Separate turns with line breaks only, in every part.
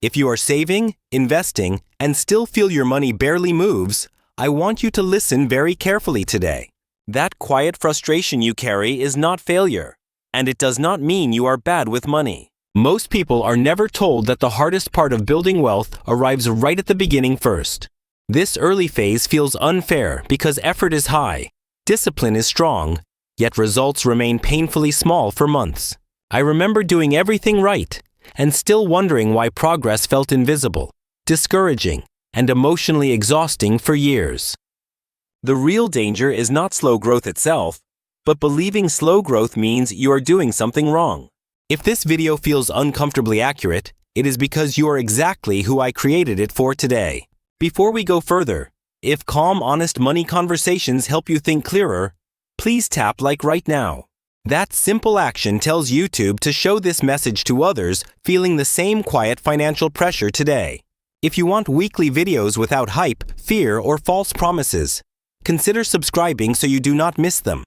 If you are saving, investing, and still feel your money barely moves, I want you to listen very carefully today. That quiet frustration you carry is not failure, and it does not mean you are bad with money. Most people are never told that the hardest part of building wealth arrives right at the beginning first. This early phase feels unfair because effort is high, discipline is strong, yet results remain painfully small for months. I remember doing everything right, and still wondering why progress felt invisible, discouraging, and emotionally exhausting for years. The real danger is not slow growth itself, but believing slow growth means you are doing something wrong. If this video feels uncomfortably accurate, it is because you are exactly who I created it for today. Before we go further, if calm, honest money conversations help you think clearer, please tap like right now. That simple action tells YouTube to show this message to others feeling the same quiet financial pressure today. If you want weekly videos without hype, fear, or false promises, consider subscribing so you do not miss them.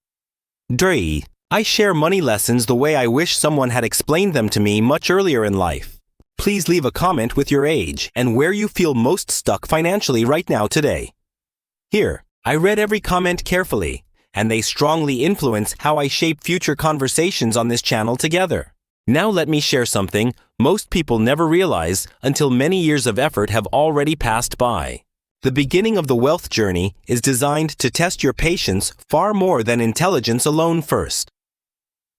3. I share money lessons the way I wish someone had explained them to me much earlier in life. Please leave a comment with your age and where you feel most stuck financially right now today. Here, I read every comment carefully, and they strongly influence how I shape future conversations on this channel together. Now let me share something most people never realize until many years of effort have already passed by. The beginning of the wealth journey is designed to test your patience far more than intelligence alone first.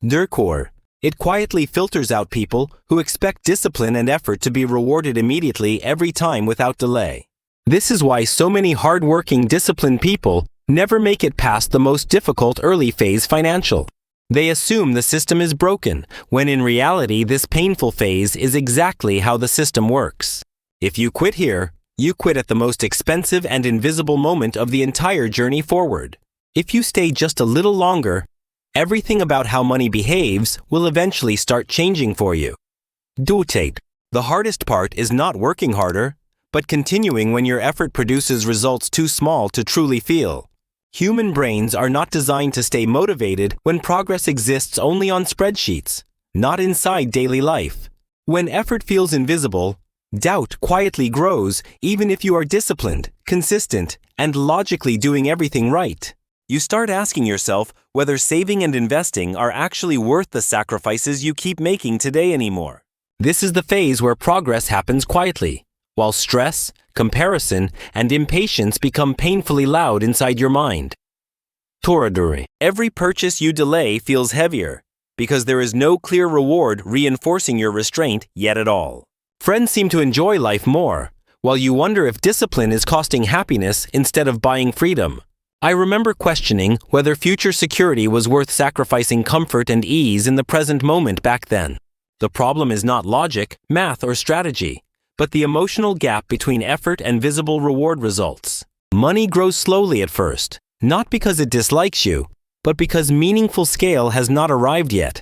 Therefore, it quietly filters out people who expect discipline and effort to be rewarded immediately every time without delay. This is why so many hard-working, disciplined people never make it past the most difficult early phase financial. They assume the system is broken, when in reality this painful phase is exactly how the system works. If you quit here, you quit at the most expensive and invisible moment of the entire journey forward. If you stay just a little longer, everything about how money behaves will eventually start changing for you. Dutate. The hardest part is not working harder, but continuing when your effort produces results too small to truly feel. Human brains are not designed to stay motivated when progress exists only on spreadsheets, not inside daily life. When effort feels invisible, doubt quietly grows even if you are disciplined, consistent, and logically doing everything right. You start asking yourself whether saving and investing are actually worth the sacrifices you keep making today anymore. This is the phase where progress happens quietly, while stress, comparison, and impatience become painfully loud inside your mind. Toraduri. Every purchase you delay feels heavier because there is no clear reward reinforcing your restraint yet at all. Friends seem to enjoy life more, while you wonder if discipline is costing happiness instead of buying freedom. I remember questioning whether future security was worth sacrificing comfort and ease in the present moment back then. The problem is not logic, math, or strategy, but the emotional gap between effort and visible reward results. Money grows slowly at first, not because it dislikes you, but because meaningful scale has not arrived yet.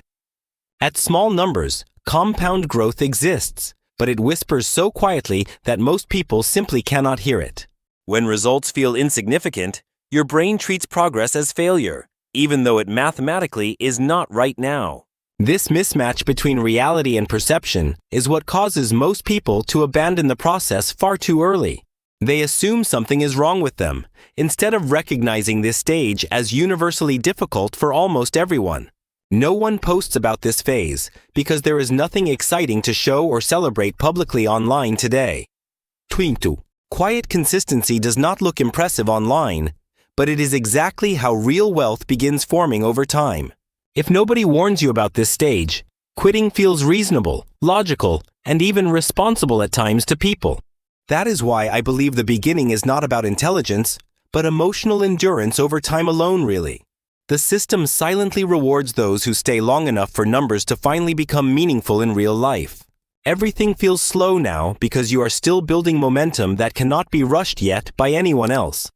At small numbers, compound growth exists, but it whispers so quietly that most people simply cannot hear it. When results feel insignificant, your brain treats progress as failure, even though it mathematically is not right now. This mismatch between reality and perception is what causes most people to abandon the process far too early. They assume something is wrong with them, instead of recognizing this stage as universally difficult for almost everyone. No one posts about this phase because there is nothing exciting to show or celebrate publicly online today. Twintu. Quiet consistency does not look impressive online, but it is exactly how real wealth begins forming over time. If nobody warns you about this stage, quitting feels reasonable, logical, and even responsible at times to people. That is why I believe the beginning is not about intelligence, but emotional endurance over time alone, really. The system silently rewards those who stay long enough for numbers to finally become meaningful in real life. Everything feels slow now because you are still building momentum that cannot be rushed yet by anyone else.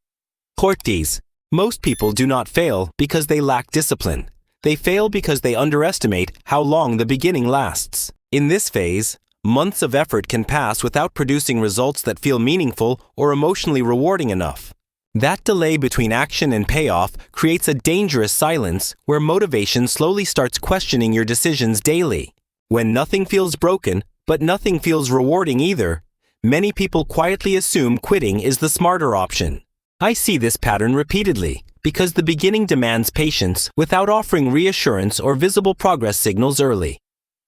Cortes. Most people do not fail because they lack discipline. They fail because they underestimate how long the beginning lasts. In this phase, months of effort can pass without producing results that feel meaningful or emotionally rewarding enough. That delay between action and payoff creates a dangerous silence where motivation slowly starts questioning your decisions daily. When nothing feels broken, But nothing feels rewarding either. Many people quietly assume quitting is the smarter option. I see this pattern repeatedly because the beginning demands patience without offering reassurance or visible progress signals early.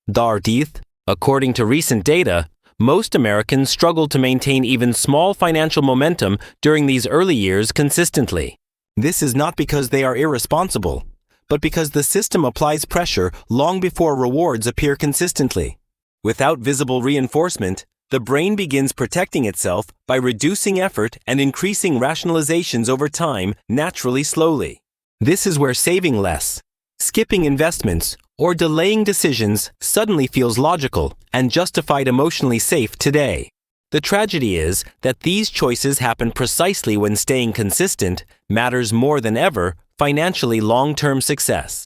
Daartieth, according to recent data, most Americans struggle to maintain even small financial momentum during these early years consistently. This is not because they are irresponsible, but because the system applies pressure long before rewards appear consistently. Without visible reinforcement, the brain begins protecting itself by reducing effort and increasing rationalizations over time, naturally slowly. This is where saving less, skipping investments, or delaying decisions suddenly feels logical and justified emotionally safe today. The tragedy is that these choices happen precisely when staying consistent matters more than ever financially long-term success.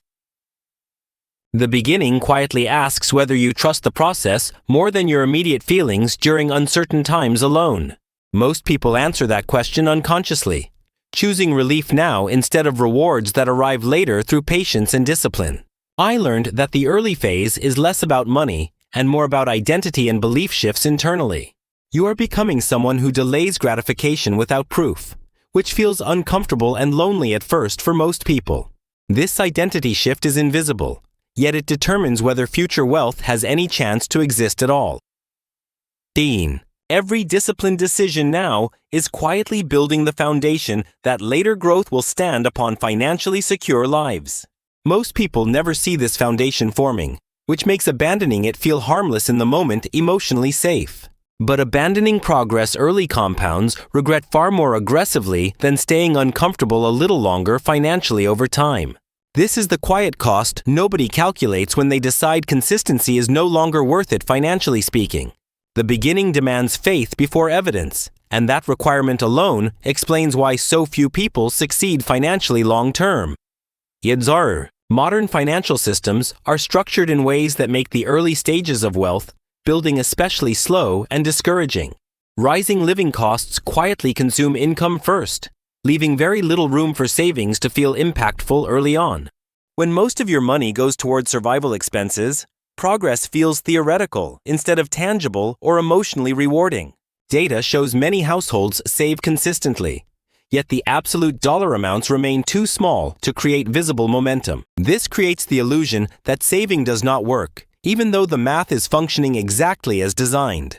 The beginning quietly asks whether you trust the process more than your immediate feelings during uncertain times alone. Most people answer that question unconsciously, choosing relief now instead of rewards that arrive later through patience and discipline. I learned that the early phase is less about money and more about identity and belief shifts internally. You are becoming someone who delays gratification without proof, which feels uncomfortable and lonely at first for most people. This identity shift is invisible, yet it determines whether future wealth has any chance to exist at all. Every disciplined decision now is quietly building the foundation that later growth will stand upon financially secure lives. Most people never see this foundation forming, which makes abandoning it feel harmless in the moment, emotionally safe. But abandoning progress early compounds regret far more aggressively than staying uncomfortable a little longer financially over time. This is the quiet cost nobody calculates when they decide consistency is no longer worth it financially speaking. The beginning demands faith before evidence, and that requirement alone explains why so few people succeed financially long-term. Modern financial systems are structured in ways that make the early stages of wealth building especially slow and discouraging. Rising living costs quietly consume income first, leaving very little room for savings to feel impactful early on. When most of your money goes toward survival expenses, progress feels theoretical instead of tangible or emotionally rewarding. Data shows many households save consistently, yet the absolute dollar amounts remain too small to create visible momentum. This creates the illusion that saving does not work, even though the math is functioning exactly as designed.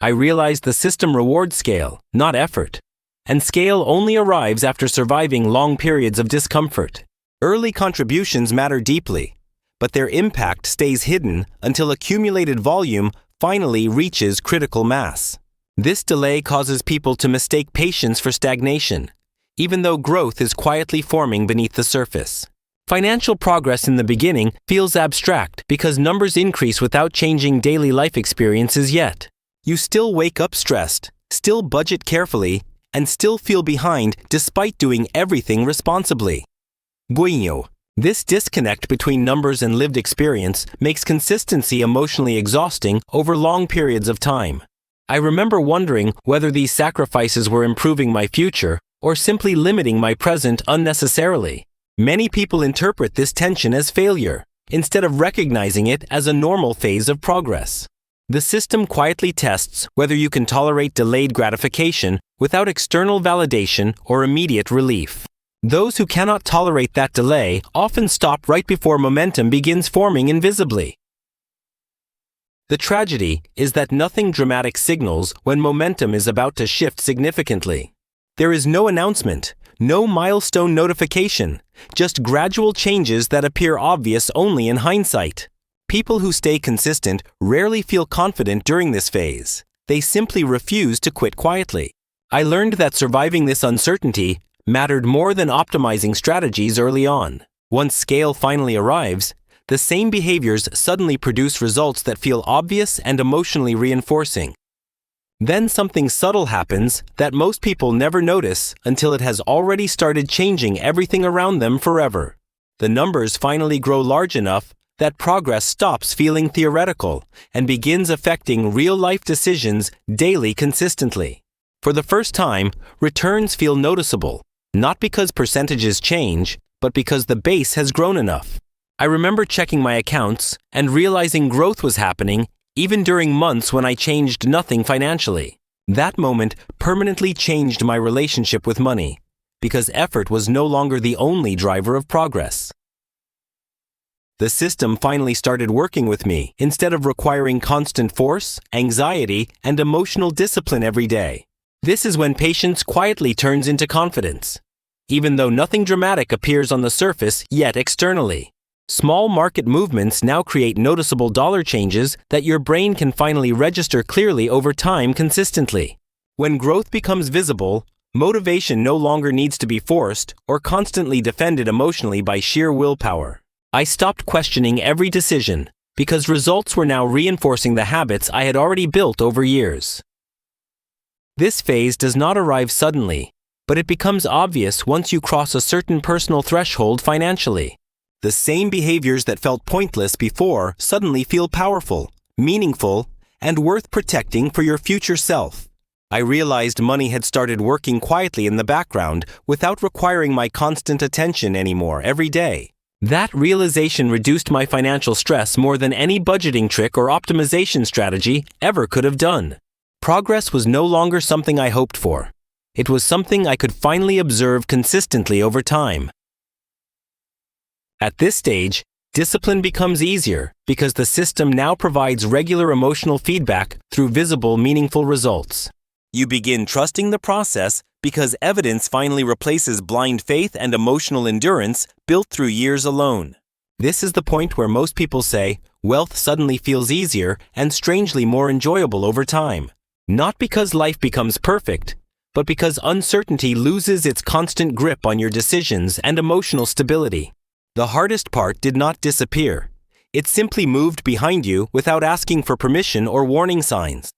I realized the system rewards scale, not effort, and scale only arrives after surviving long periods of discomfort. Early contributions matter deeply, but their impact stays hidden until accumulated volume finally reaches critical mass. This delay causes people to mistake patience for stagnation, even though growth is quietly forming beneath the surface. Financial progress in the beginning feels abstract because numbers increase without changing daily life experiences yet. You still wake up stressed, still budget carefully, and still feel behind despite doing everything responsibly. This disconnect between numbers and lived experience makes consistency emotionally exhausting over long periods of time. I remember wondering whether these sacrifices were improving my future or simply limiting my present unnecessarily. Many people interpret this tension as failure, instead of recognizing it as a normal phase of progress. The system quietly tests whether you can tolerate delayed gratification without external validation or immediate relief. Those who cannot tolerate that delay often stop right before momentum begins forming invisibly. The tragedy is that nothing dramatic signals when momentum is about to shift significantly. There is no announcement, no milestone notification, just gradual changes that appear obvious only in hindsight. People who stay consistent rarely feel confident during this phase. They simply refuse to quit quietly. I learned that surviving this uncertainty mattered more than optimizing strategies early on. Once scale finally arrives, the same behaviors suddenly produce results that feel obvious and emotionally reinforcing. Then something subtle happens that most people never notice until it has already started changing everything around them forever. The numbers finally grow large enough that progress stops feeling theoretical and begins affecting real-life decisions daily consistently. For the first time, returns feel noticeable, not because percentages change, but because the base has grown enough. I remember checking my accounts and realizing growth was happening even during months when I changed nothing financially. That moment permanently changed my relationship with money, because effort was no longer the only driver of progress. The system finally started working with me instead of requiring constant force, anxiety, and emotional discipline every day. This is when patience quietly turns into confidence, even though nothing dramatic appears on the surface yet externally. Small market movements now create noticeable dollar changes that your brain can finally register clearly over time consistently. When growth becomes visible, motivation no longer needs to be forced or constantly defended emotionally by sheer willpower. I stopped questioning every decision because results were now reinforcing the habits I had already built over years. This phase does not arrive suddenly, but it becomes obvious once you cross a certain personal threshold financially. The same behaviors that felt pointless before suddenly feel powerful, meaningful, and worth protecting for your future self. I realized money had started working quietly in the background without requiring my constant attention anymore every day. That realization reduced my financial stress more than any budgeting trick or optimization strategy ever could have done. Progress was no longer something I hoped for. It was something I could finally observe consistently over time. At this stage, discipline becomes easier because the system now provides regular emotional feedback through visible, meaningful results. You begin trusting the process because evidence finally replaces blind faith and emotional endurance built through years alone. This is the point where most people say wealth suddenly feels easier and strangely more enjoyable over time. Not because life becomes perfect, but because uncertainty loses its constant grip on your decisions and emotional stability. The hardest part did not disappear. It simply moved behind you without asking for permission or warning signs.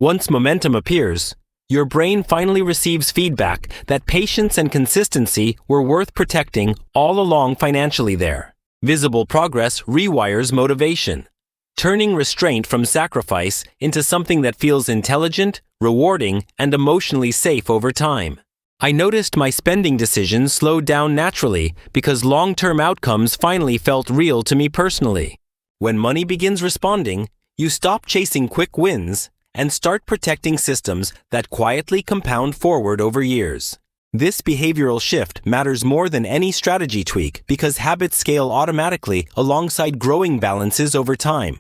Once momentum appears, your brain finally receives feedback that patience and consistency were worth protecting all along financially there. Visible progress rewires motivation, turning restraint from sacrifice into something that feels intelligent, rewarding, and emotionally safe over time. I noticed my spending decisions slowed down naturally because long-term outcomes finally felt real to me personally. When money begins responding, you stop chasing quick wins and start protecting systems that quietly compound forward over years. This behavioral shift matters more than any strategy tweak because habits scale automatically alongside growing balances over time.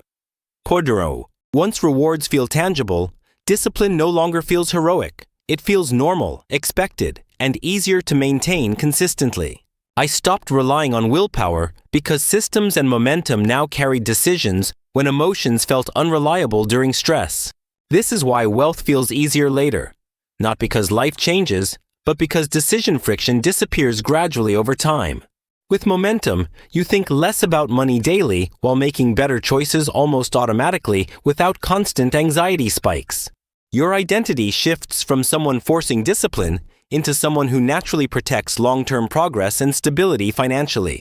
Cordero. Once rewards feel tangible, discipline no longer feels heroic. It feels normal, expected, and easier to maintain consistently. I stopped relying on willpower because systems and momentum now carried decisions when emotions felt unreliable during stress. This is why wealth feels easier later, not because life changes, but because decision friction disappears gradually over time. With momentum, you think less about money daily while making better choices almost automatically without constant anxiety spikes. Your identity shifts from someone forcing discipline into someone who naturally protects long-term progress and stability financially.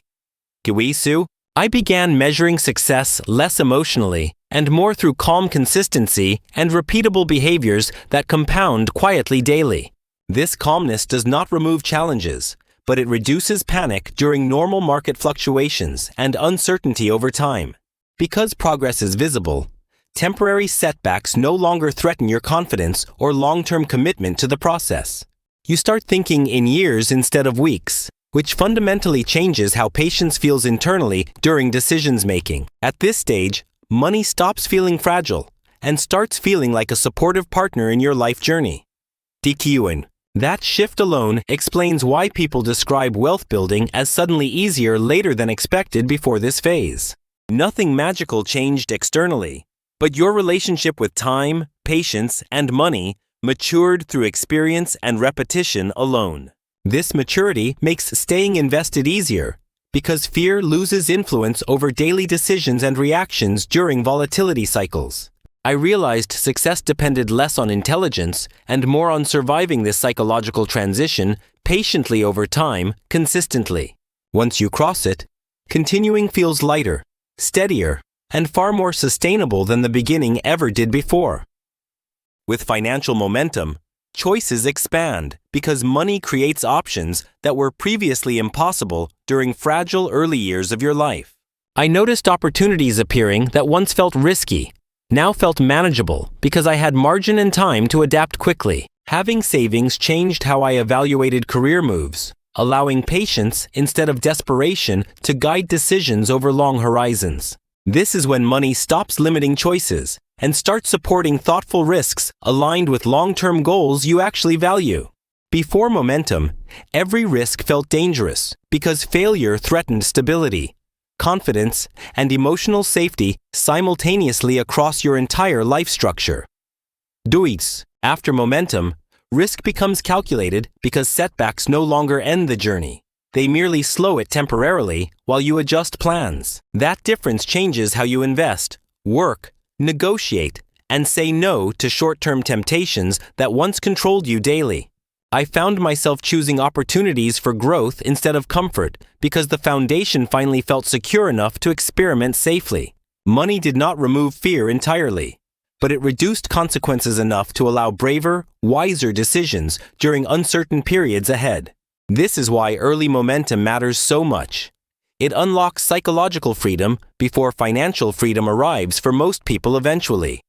Giwisu, I began measuring success less emotionally and more through calm consistency and repeatable behaviors that compound quietly daily. This calmness does not remove challenges, but it reduces panic during normal market fluctuations and uncertainty over time. Because progress is visible, temporary setbacks no longer threaten your confidence or long-term commitment to the process. You start thinking in years instead of weeks, which fundamentally changes how patience feels internally during decisions making. At this stage, money stops feeling fragile and starts feeling like a supportive partner in your life journey. DQN. That shift alone explains why people describe wealth building as suddenly easier later than expected before this phase. Nothing magical changed externally, but your relationship with time, patience, and money matured through experience and repetition alone. This maturity makes staying invested easier because fear loses influence over daily decisions and reactions during volatility cycles. I realized success depended less on intelligence and more on surviving this psychological transition patiently over time, consistently. Once you cross it, continuing feels lighter, steadier, and far more sustainable than the beginning ever did before. With financial momentum, choices expand because money creates options that were previously impossible during fragile early years of your life. I noticed opportunities appearing that once felt risky, now felt manageable because I had margin and time to adapt quickly. Having savings changed how I evaluated career moves, allowing patience instead of desperation to guide decisions over long horizons. This is when money stops limiting choices and starts supporting thoughtful risks aligned with long-term goals you actually value. Before momentum, every risk felt dangerous because failure threatened stability, confidence, and emotional safety simultaneously across your entire life structure. Dois, after momentum, risk becomes calculated because setbacks no longer end the journey. They merely slow it temporarily while you adjust plans. That difference changes how you invest, work, negotiate, and say no to short-term temptations that once controlled you daily. I found myself choosing opportunities for growth instead of comfort because the foundation finally felt secure enough to experiment safely. Money did not remove fear entirely, but it reduced consequences enough to allow braver, wiser decisions during uncertain periods ahead. This is why early momentum matters so much. It unlocks psychological freedom before financial freedom arrives for most people eventually.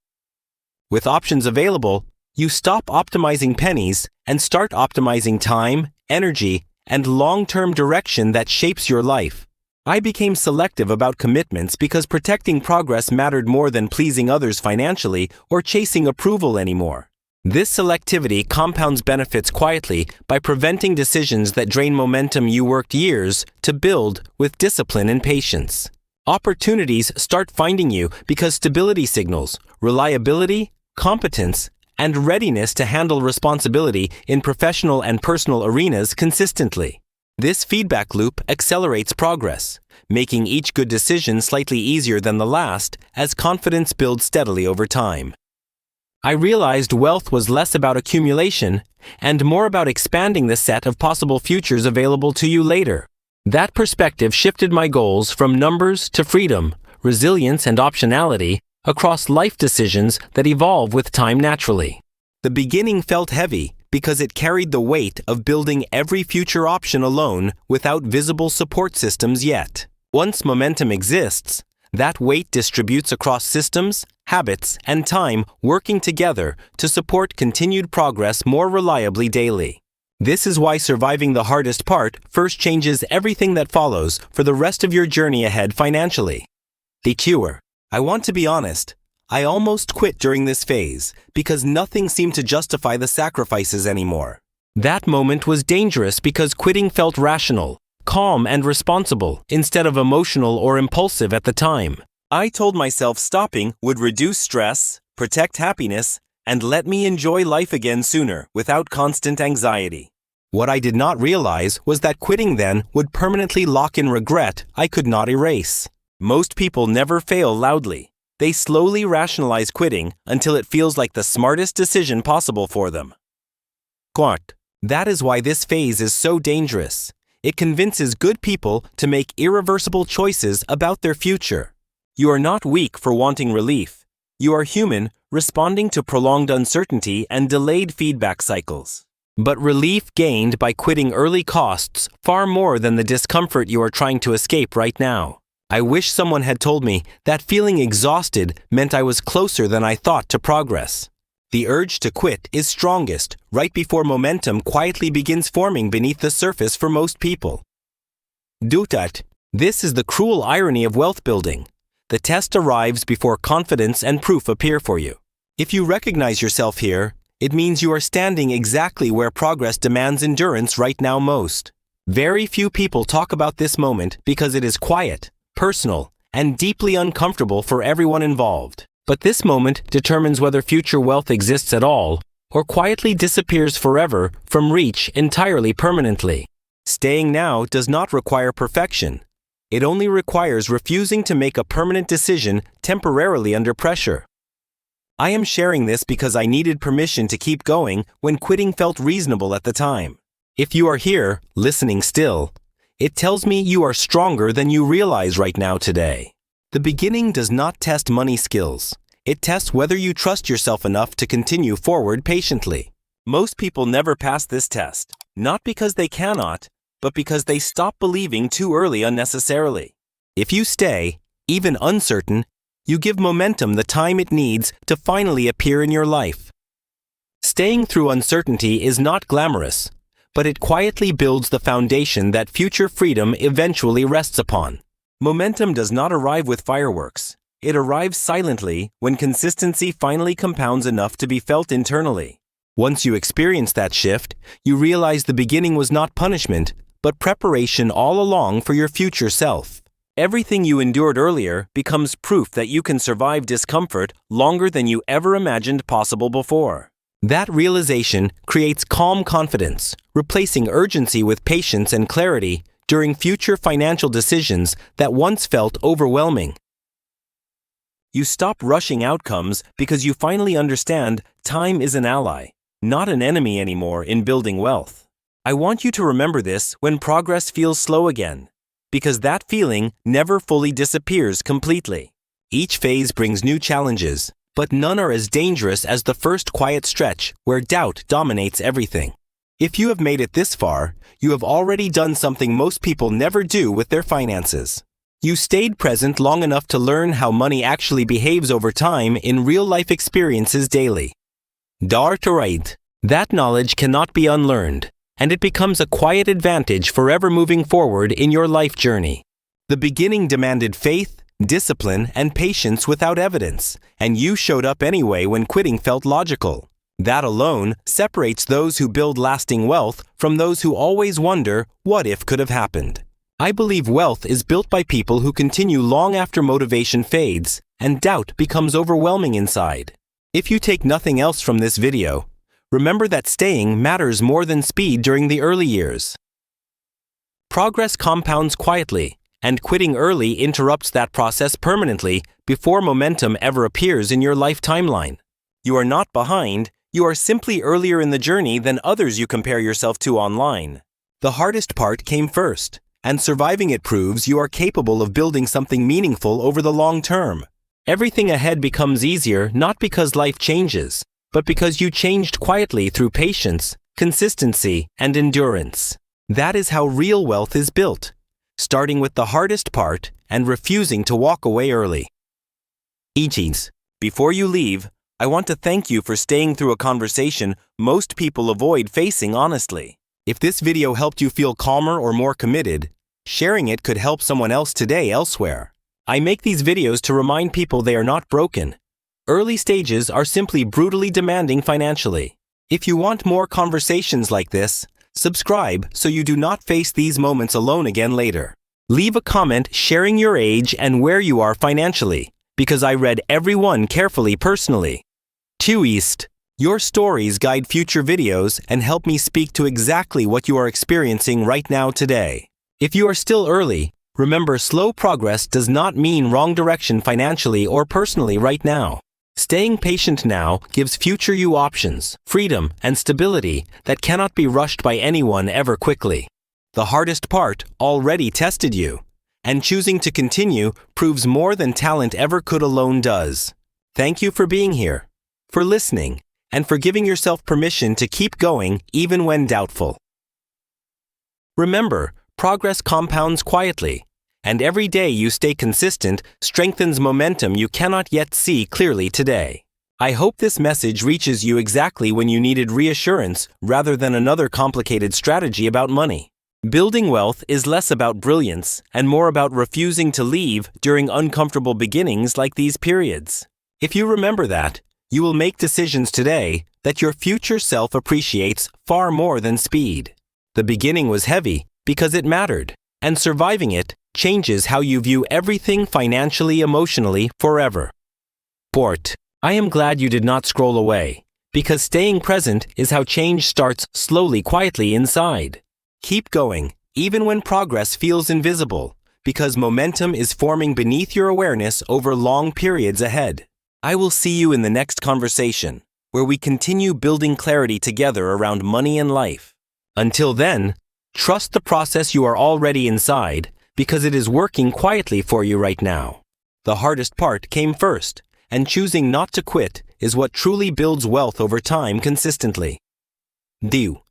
With options available, you stop optimizing pennies and start optimizing time, energy, and long-term direction that shapes your life. I became selective about commitments because protecting progress mattered more than pleasing others financially or chasing approval anymore. This selectivity compounds benefits quietly by preventing decisions that drain momentum you worked years to build with discipline and patience. Opportunities start finding you because stability signals, reliability, competence, and readiness to handle responsibility in professional and personal arenas consistently. This feedback loop accelerates progress, making each good decision slightly easier than the last as confidence builds steadily over time. I realized wealth was less about accumulation and more about expanding the set of possible futures available to you later. That perspective shifted my goals from numbers to freedom, resilience, and optionality across life decisions that evolve with time naturally. The beginning felt heavy because it carried the weight of building every future option alone without visible support systems yet. Once momentum exists, that weight distributes across systems, habits, and time working together to support continued progress more reliably daily. This is why surviving the hardest part first changes everything that follows for the rest of your journey ahead financially. Detour. I want to be honest, I almost quit during this phase because nothing seemed to justify the sacrifices anymore. That moment was dangerous because quitting felt rational, calm, and responsible instead of emotional or impulsive at the time. I told myself stopping would reduce stress, protect happiness, and let me enjoy life again sooner without constant anxiety. What I did not realize was that quitting then would permanently lock in regret I could not erase. Most people never fail loudly. They slowly rationalize quitting until it feels like the smartest decision possible for them. Quart. That is why this phase is so dangerous. It convinces good people to make irreversible choices about their future. You are not weak for wanting relief. You are human, responding to prolonged uncertainty and delayed feedback cycles. But relief gained by quitting early costs far more than the discomfort you are trying to escape right now. I wish someone had told me that feeling exhausted meant I was closer than I thought to progress. The urge to quit is strongest right before momentum quietly begins forming beneath the surface for most people. Dutat. This is the cruel irony of wealth building. The test arrives before confidence and proof appear for you. If you recognize yourself here, it means you are standing exactly where progress demands endurance right now most. Very few people talk about this moment because it is quiet, personal, and deeply uncomfortable for everyone involved. But this moment determines whether future wealth exists at all or quietly disappears forever from reach entirely permanently. Staying now does not require perfection. It only requires refusing to make a permanent decision temporarily under pressure. I am sharing this because I needed permission to keep going when quitting felt reasonable at the time. If you are here, listening still, it tells me you are stronger than you realize right now today. The beginning does not test money skills. It tests whether you trust yourself enough to continue forward patiently. Most people never pass this test, not because they cannot, but because they stop believing too early unnecessarily. If you stay, even uncertain, you give momentum the time it needs to finally appear in your life. Staying through uncertainty is not glamorous, but it quietly builds the foundation that future freedom eventually rests upon. Momentum does not arrive with fireworks. It arrives silently when consistency finally compounds enough to be felt internally. Once you experience that shift, you realize the beginning was not punishment, but preparation all along for your future self. Everything you endured earlier becomes proof that you can survive discomfort longer than you ever imagined possible before. That realization creates calm confidence, replacing urgency with patience and clarity during future financial decisions that once felt overwhelming. You stop rushing outcomes because you finally understand time is an ally, not an enemy anymore in building wealth. I want you to remember this when progress feels slow again, because that feeling never fully disappears completely. Each phase brings new challenges, but none are as dangerous as the first quiet stretch where doubt dominates everything. If you have made it this far, you have already done something most people never do with their finances. You stayed present long enough to learn how money actually behaves over time in real-life experiences daily. Daartoeruit. That knowledge cannot be unlearned, and it becomes a quiet advantage forever moving forward in your life journey. The beginning demanded faith, discipline, and patience without evidence, and you showed up anyway when quitting felt logical. That alone separates those who build lasting wealth from those who always wonder what if could have happened. I believe wealth is built by people who continue long after motivation fades and doubt becomes overwhelming inside. If you take nothing else from this video, remember that staying matters more than speed during the early years. Progress compounds quietly, and quitting early interrupts that process permanently before momentum ever appears in your life timeline. You are not behind, you are simply earlier in the journey than others you compare yourself to online. The hardest part came first, and surviving it proves you are capable of building something meaningful over the long term. Everything ahead becomes easier not because life changes, but because you changed quietly through patience, consistency, and endurance. That is how real wealth is built, starting with the hardest part and refusing to walk away early. EGs. Before you leave, I want to thank you for staying through a conversation most people avoid facing honestly. If this video helped you feel calmer or more committed, sharing it could help someone else today elsewhere. I make these videos to remind people they are not broken. Early stages are simply brutally demanding financially. If you want more conversations like this, subscribe so you do not face these moments alone again later. Leave a comment sharing your age and where you are financially, because I read every one carefully personally. 2 East. Your stories guide future videos and help me speak to exactly what you are experiencing right now today. If you are still early, remember slow progress does not mean wrong direction financially or personally right now. Staying patient now gives future you options, freedom, and stability that cannot be rushed by anyone ever quickly. The hardest part already tested you, and choosing to continue proves more than talent ever could alone does. Thank you for being here, for listening, and for giving yourself permission to keep going even when doubtful. Remember, progress compounds quietly, and every day you stay consistent strengthens momentum you cannot yet see clearly today. I hope this message reaches you exactly when you needed reassurance rather than another complicated strategy about money. Building wealth is less about brilliance and more about refusing to leave during uncomfortable beginnings like these periods. If you remember that, you will make decisions today that your future self appreciates far more than speed. The beginning was heavy because it mattered, and surviving it changes how you view everything financially, emotionally, forever. Port. I am glad you did not scroll away, because staying present is how change starts slowly, quietly inside. Keep going, even when progress feels invisible, because momentum is forming beneath your awareness over long periods ahead. I will see you in the next conversation, where we continue building clarity together around money and life. Until then, trust the process you are already inside, because it is working quietly for you right now. The hardest part came first, and choosing not to quit is what truly builds wealth over time consistently. Diu.